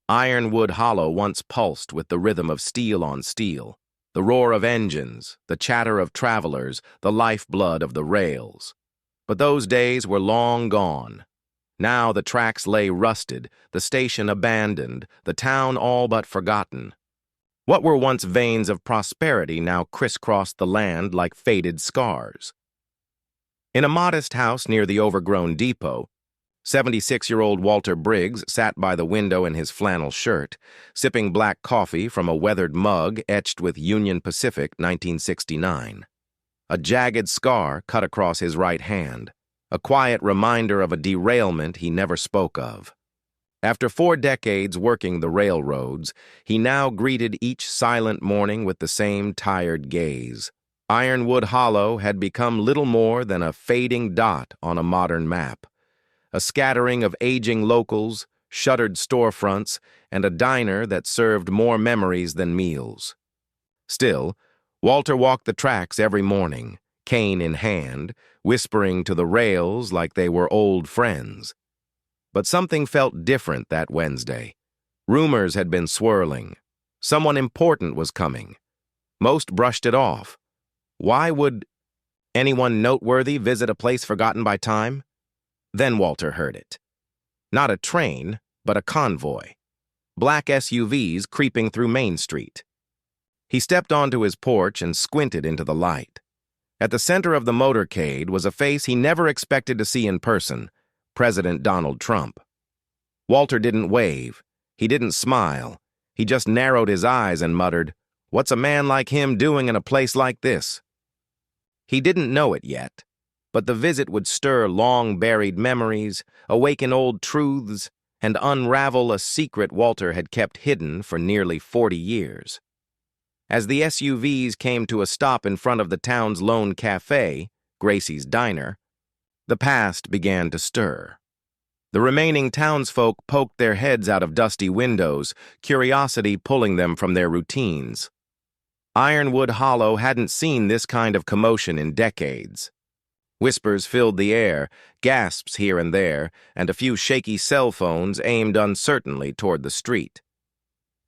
Ironwood Hollow once pulsed with the rhythm of steel on steel, the roar of engines, the chatter of travelers, the lifeblood of the rails. But those days were long gone. Now the tracks lay rusted, the station abandoned, the town all but forgotten. What were once veins of prosperity now crisscrossed the land like faded scars. In a modest house near the overgrown depot, 76-year-old Walter Briggs sat by the window in his flannel shirt, sipping black coffee from a weathered mug etched with Union Pacific 1969. A jagged scar cut across his right hand, a quiet reminder of a derailment he never spoke of. After 4 decades working the railroads, he now greeted each silent morning with the same tired gaze. Ironwood Hollow had become little more than a fading dot on a modern map, a scattering of aging locals, shuttered storefronts, and a diner that served more memories than meals. Still, Walter walked the tracks every morning, cane in hand, whispering to the rails like they were old friends. But something felt different that Wednesday. Rumors had been swirling. Someone important was coming. Most brushed it off. Why would anyone noteworthy visit a place forgotten by time? Then Walter heard it. Not a train, but a convoy. Black SUVs creeping through Main Street. He stepped onto his porch and squinted into the light. At the center of the motorcade was a face he never expected to see in person, President Donald Trump. Walter didn't wave. He didn't smile. He just narrowed his eyes and muttered, "What's a man like him doing in a place like this?" He didn't know it yet, but the visit would stir long-buried memories, awaken old truths, and unravel a secret Walter had kept hidden for nearly 40 years. As the SUVs came to a stop in front of the town's lone cafe, Gracie's Diner, the past began to stir. The remaining townsfolk poked their heads out of dusty windows, curiosity pulling them from their routines. Ironwood Hollow hadn't seen this kind of commotion in decades. Whispers filled the air, gasps here and there, and a few shaky cell phones aimed uncertainly toward the street.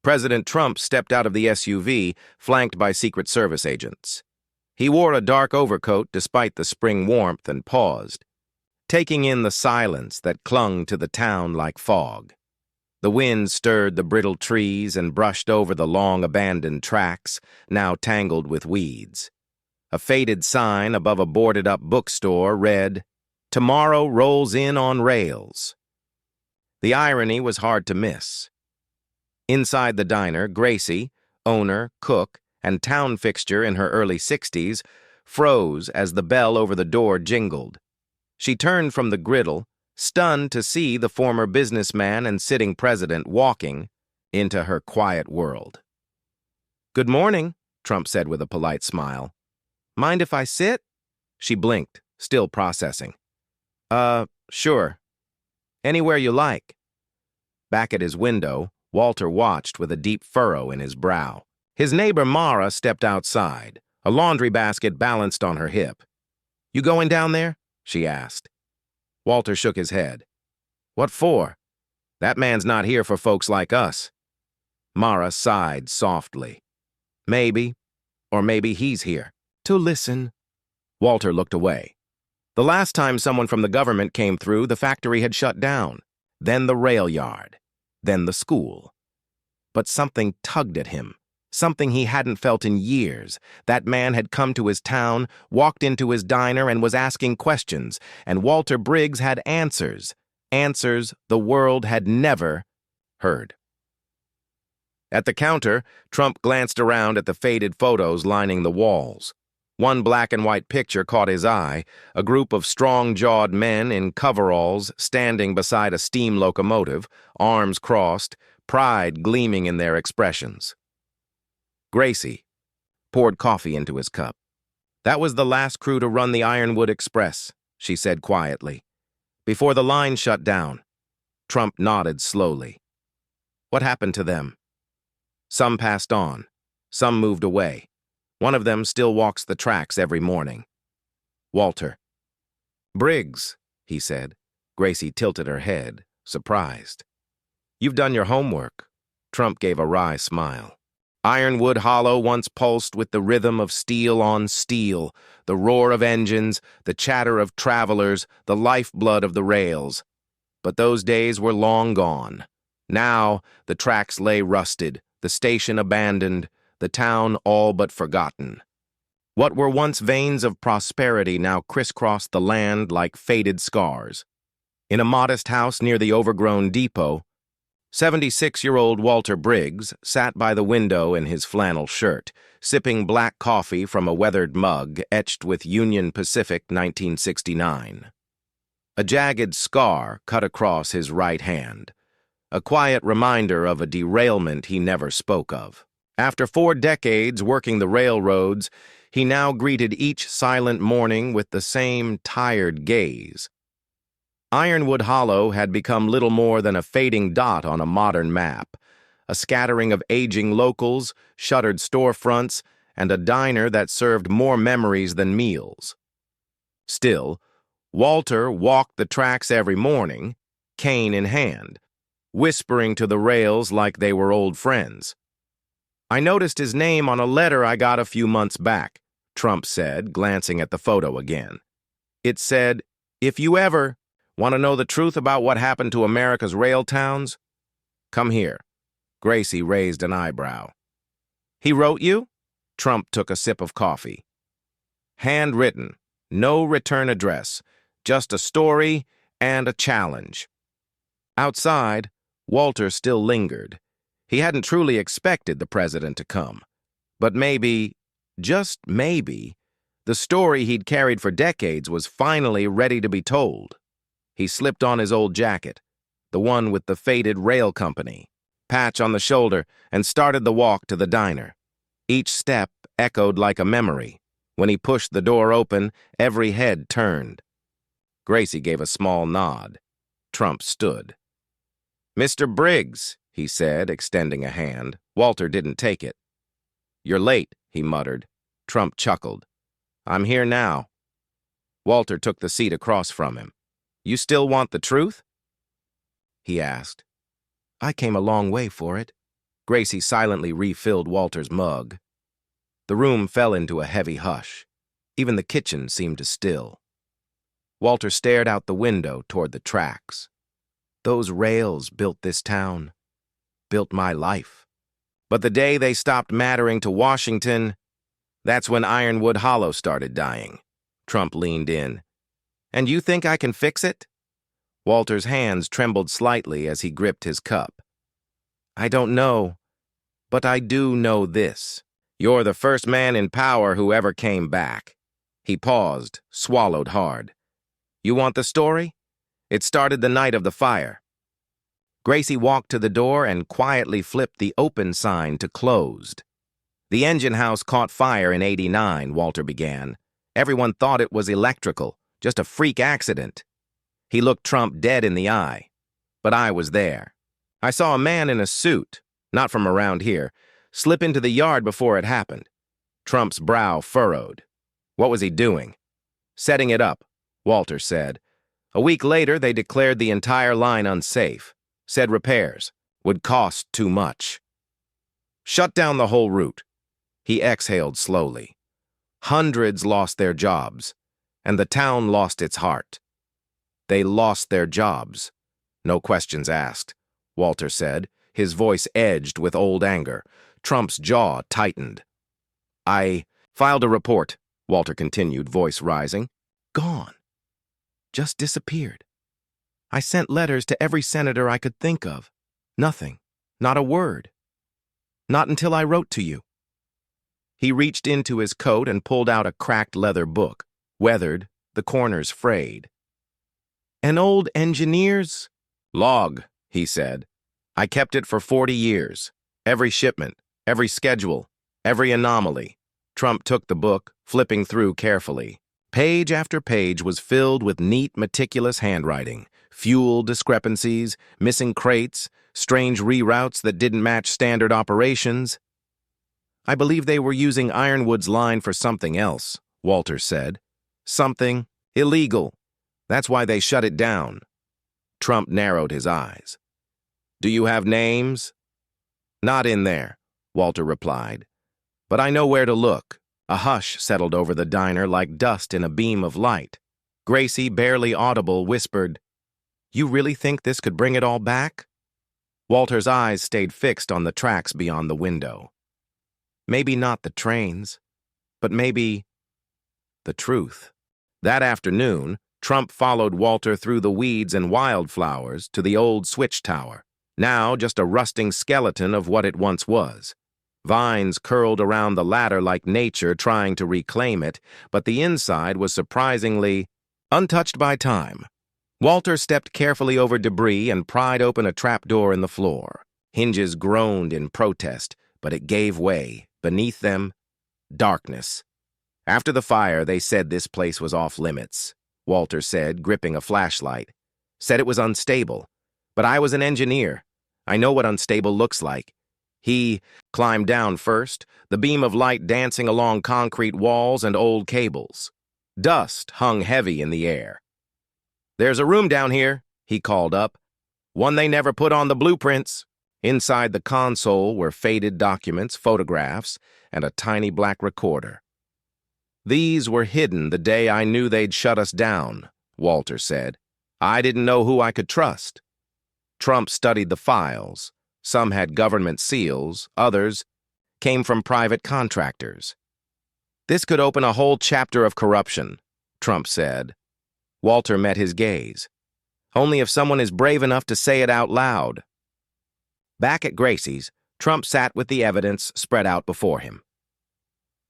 President Trump stepped out of the SUV, flanked by Secret Service agents. He wore a dark overcoat despite the spring warmth and paused, taking in the silence that clung to the town like fog. The wind stirred the brittle trees and brushed over the long-abandoned tracks, now tangled with weeds. A faded sign above a boarded-up bookstore read, "Tomorrow rolls in on rails." The irony was hard to miss. Inside the diner, Gracie, owner, cook, and town fixture in her early 60s, froze as the bell over the door jingled. She turned from the griddle, stunned to see the former businessman and sitting president walking into her quiet world. "Good morning," Trump said with a polite smile. "Mind if I sit?" She blinked, still processing. Sure. Anywhere you like." Back at his window, Walter watched with a deep furrow in his brow. His neighbor Mara stepped outside, a laundry basket balanced on her hip. "You going down there?" she asked. Walter shook his head. "What for? That man's not here for folks like us." Mara sighed softly. "Maybe, or maybe he's here to listen." Walter looked away. The last time someone from the government came through, the factory had shut down, then the rail yard, then the school. But something tugged at him, something he hadn't felt in years. That man had come to his town, walked into his diner, and was asking questions, and Walter Briggs had answers, answers the world had never heard. At the counter, Trump glanced around at the faded photos lining the walls. One black and white picture caught his eye, a group of strong-jawed men in coveralls standing beside a steam locomotive, arms crossed, pride gleaming in their expressions. Gracie poured coffee into his cup. "That was the last crew to run the Ironwood Express," she said quietly, "before the line shut down." Trump nodded slowly. "What happened to them?" "Some passed on. Some moved away. One of them still walks the tracks every morning." Walter. "Briggs," he said. Gracie tilted her head, surprised. "You've done your homework. Trump gave a wry smile. Ironwood Hollow once pulsed with the rhythm of steel on steel, the roar of engines, the chatter of travelers, the lifeblood of the rails. But those days were long gone. Now, the tracks lay rusted, the station abandoned, the town all but forgotten. What were once veins of prosperity now crisscrossed the land like faded scars. In a modest house near the overgrown depot, 76-year-old Walter Briggs sat by the window in his flannel shirt, sipping black coffee from a weathered mug etched with Union Pacific 1969. A jagged scar cut across his right hand, a quiet reminder of a derailment he never spoke of. After 4 decades working the railroads, he now greeted each silent morning with the same tired gaze. Ironwood Hollow had become little more than a fading dot on a modern map, a scattering of aging locals, shuttered storefronts, and a diner that served more memories than meals. Still, Walter walked the tracks every morning, cane in hand, whispering to the rails like they were old friends. "I noticed his name on a letter I got a few months back," Trump said, glancing at the photo again. It said, "If you ever want to know the truth about what happened to America's rail towns? Come here." Gracie raised an eyebrow. "He wrote you?" Trump took a sip of coffee. "Handwritten, no return address, just a story and a challenge." Outside, Walter still lingered. He hadn't truly expected the president to come. But maybe, just maybe, the story he'd carried for decades was finally ready to be told. He slipped on his old jacket, the one with the faded rail company, patch on the shoulder, and started the walk to the diner. Each step echoed like a memory. When he pushed the door open, every head turned. Gracie gave a small nod. Trump stood. "Mr. Briggs," he said, extending a hand. Walter didn't take it. "You're late," he muttered. Trump chuckled. "I'm here now." Walter took the seat across from him. "You still want the truth?" he asked. "I came a long way for it." Gracie silently refilled Walter's mug. The room fell into a heavy hush. Even the kitchen seemed to still. Walter stared out the window toward the tracks. "Those rails built this town, built my life. But the day they stopped mattering to Washington, that's when Ironwood Hollow started dying." Trump leaned in. "And you think I can fix it?" Walter's hands trembled slightly as he gripped his cup. "I don't know, but I do know this. You're the first man in power who ever came back." He paused, swallowed hard. "You want the story? It started the night of the fire." Gracie walked to the door and quietly flipped the open sign to closed. "The engine house caught fire in '89, Walter began. Everyone thought it was electrical, just a freak accident." He looked Trump dead in the eye. "But I was there. I saw a man in a suit, not from around here, slip into the yard before it happened." Trump's brow furrowed. "What was he doing?" "Setting it up," Walter said. "A week later, they declared the entire line unsafe. Said repairs would cost too much. Shut down the whole route." He exhaled slowly. "Hundreds lost their jobs, and the town lost its heart." "They lost their jobs. No questions asked," Walter said, his voice edged with old anger. Trump's jaw tightened. "I filed a report," Walter continued, voice rising. "Gone. Just disappeared. I sent letters to every senator I could think of. Nothing. Not a word. Not until I wrote to you." He reached into his coat and pulled out a cracked leather book, weathered, the corners frayed. "An old engineer's log," he said. "I kept it for 40 years. Every shipment, every schedule, every anomaly." Trump took the book, flipping through carefully. Page after page was filled with neat, meticulous handwriting. Fuel discrepancies, missing crates, strange reroutes that didn't match standard operations. "I believe they were using Ironwood's line for something else," Walter said. "Something illegal. That's why they shut it down." Trump narrowed his eyes. "Do you have names?" Not in there, Walter replied. But I know where to look. A hush settled over the diner like dust in a beam of light. Gracie, barely audible, whispered, "You really think this could bring it all back?" Walter's eyes stayed fixed on the tracks beyond the window. Maybe not the trains, but maybe the truth. That afternoon, Trump followed Walter through the weeds and wildflowers to the old switch tower, now just a rusting skeleton of what it once was. Vines curled around the ladder like nature trying to reclaim it, but the inside was surprisingly untouched by time. Walter stepped carefully over debris and pried open a trapdoor in the floor. Hinges groaned in protest, but it gave way. Beneath them, darkness. After the fire, they said this place was off limits, Walter said, gripping a flashlight. Said it was unstable. But I was an engineer. I know what unstable looks like. He climbed down first, the beam of light dancing along concrete walls and old cables. Dust hung heavy in the air. "There's a room down here," he called up. "One they never put on the blueprints." Inside the console were faded documents, photographs, and a tiny black recorder. "These were hidden the day I knew they'd shut us down," Walter said. "I didn't know who I could trust." Trump studied the files. Some had government seals, others came from private contractors. "This could open a whole chapter of corruption," Trump said. Walter met his gaze. "Only if someone is brave enough to say it out loud." Back at Gracie's, Trump sat with the evidence spread out before him.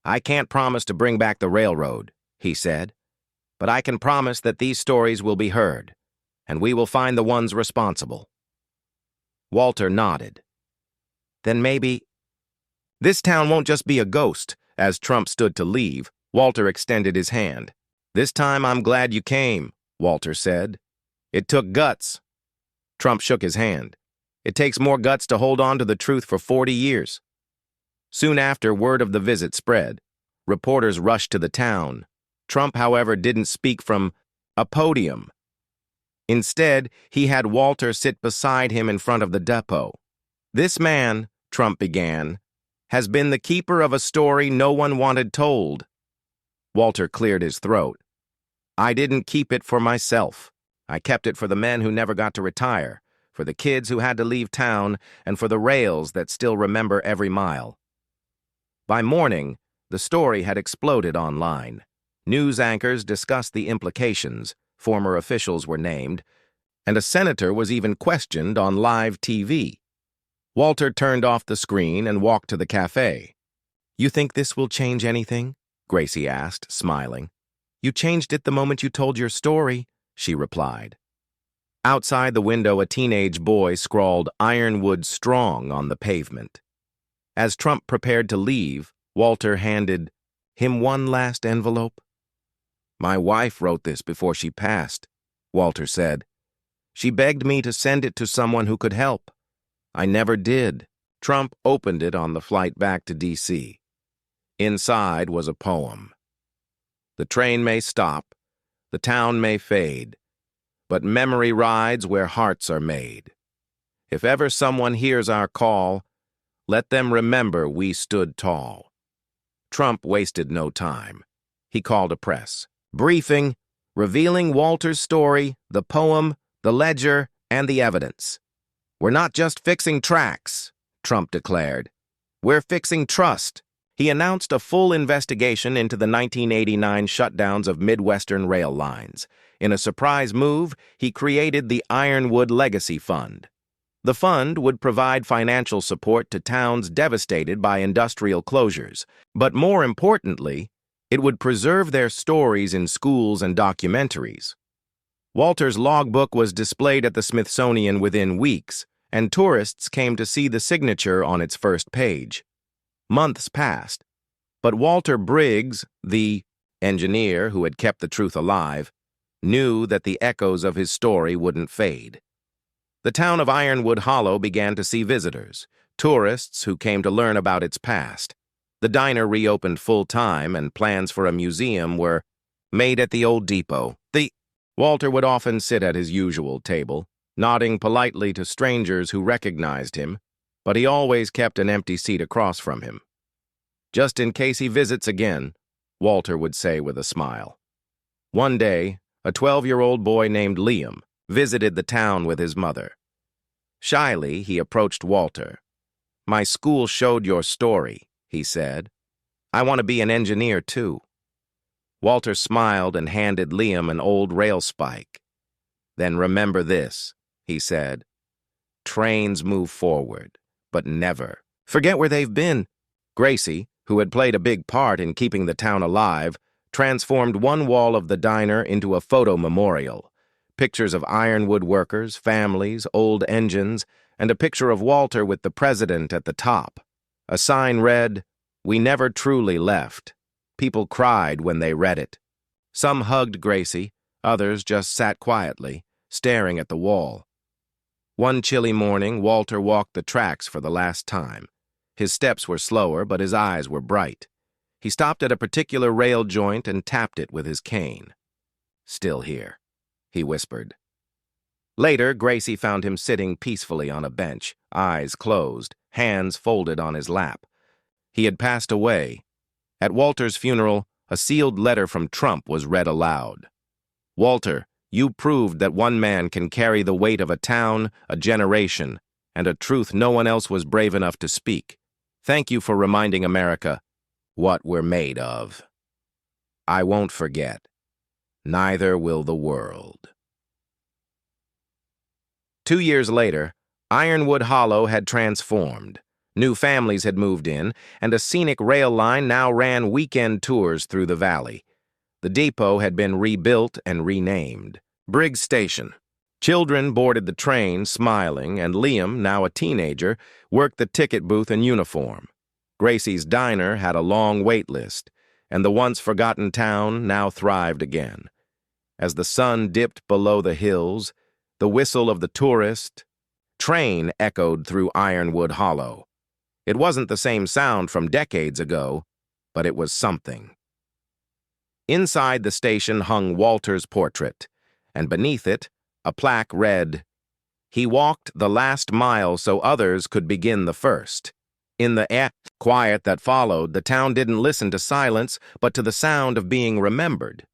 "I can't promise to bring back the railroad," he said, "but I can promise that these stories will be heard, and we will find the ones responsible." Walter nodded. "Then maybe—" "This town won't just be a ghost." As Trump stood to leave, Walter extended his hand. "This time I'm glad you came," Walter said. "It took guts." Trump shook his hand. "It takes more guts to hold on to the truth for 40 years. Soon after, word of the visit spread. Reporters rushed to the town. Trump, however, didn't speak from a podium. Instead, he had Walter sit beside him in front of the depot. "This man," Trump began, "has been the keeper of a story no one wanted told." Walter cleared his throat. "I didn't keep it for myself. I kept it for the men who never got to retire, for the kids who had to leave town, and for the rails that still remember every mile." By morning, the story had exploded online. News anchors discussed the implications, former officials were named, and a senator was even questioned on live TV. Walter turned off the screen and walked to the cafe. "You think this will change anything?" Gracie asked, smiling. "You changed it the moment you told your story," she replied. Outside the window, a teenage boy scrawled "Ironwood Strong" on the pavement. As Trump prepared to leave, Walter handed him one last envelope. "My wife wrote this before she passed," Walter said. "She begged me to send it to someone who could help. I never did." Trump opened it on the flight back to D.C. Inside was a poem. "The train may stop, the town may fade, but memory rides where hearts are made. If ever someone hears our call, let them remember we stood tall." Trump wasted no time. He called a press briefing, revealing Walter's story, the poem, the ledger, and the evidence. "We're not just fixing tracks," Trump declared. "We're fixing trust." He announced a full investigation into the 1989 shutdowns of Midwestern rail lines. In a surprise move, he created the Ironwood Legacy Fund. The fund would provide financial support to towns devastated by industrial closures, but more importantly, it would preserve their stories in schools and documentaries. Walter's logbook was displayed at the Smithsonian within weeks, and tourists came to see the signature on its first page. Months passed, but Walter Briggs, the engineer who had kept the truth alive, knew that the echoes of his story wouldn't fade. The town of Ironwood Hollow began to see visitors, tourists who came to learn about its past. The diner reopened full-time, and plans for a museum were made at the old depot. Walter would often sit at his usual table, nodding politely to strangers who recognized him. but he always kept an empty seat across from him. "Just in case he visits again," Walter would say with a smile. One day, a 12-year-old boy named Liam visited the town with his mother. Shyly, he approached Walter. "My school showed your story," he said. "I want to be an engineer, too." Walter smiled and handed Liam an old rail spike. "Then remember this," he said. "Trains move forward, but never forget where they've been." Gracie, who had played a big part in keeping the town alive, transformed one wall of the diner into a photo memorial. Pictures of ironwood workers, families, old engines, and a picture of Walter with the president at the top. A sign read, "We never truly left." People cried when they read it. Some hugged Gracie, others just sat quietly, staring at the wall. One chilly morning, Walter walked the tracks for the last time. His steps were slower, but his eyes were bright. He stopped at a particular rail joint and tapped it with his cane. "Still here," he whispered. Later, Gracie found him sitting peacefully on a bench, eyes closed, hands folded on his lap. He had passed away. At Walter's funeral, a sealed letter from Trump was read aloud. "Walter, you proved that one man can carry the weight of a town, a generation, and a truth no one else was brave enough to speak. Thank you for reminding America what we're made of. I won't forget. Neither will the world." 2 years later, Ironwood Hollow had transformed. New families had moved in, and a scenic rail line now ran weekend tours through the valley. The depot had been rebuilt and renamed Briggs Station. Children boarded the train, smiling, and Liam, now a teenager, worked the ticket booth in uniform. Gracie's diner had a long wait list, and the once-forgotten town now thrived again. As the sun dipped below the hills, the whistle of the tourist train echoed through Ironwood Hollow. It wasn't the same sound from decades ago, but it was something. Inside the station hung Walter's portrait, and beneath it, a plaque read, "He walked the last mile so others could begin the first." In the quiet that followed, the town didn't listen to silence, but to the sound of being remembered.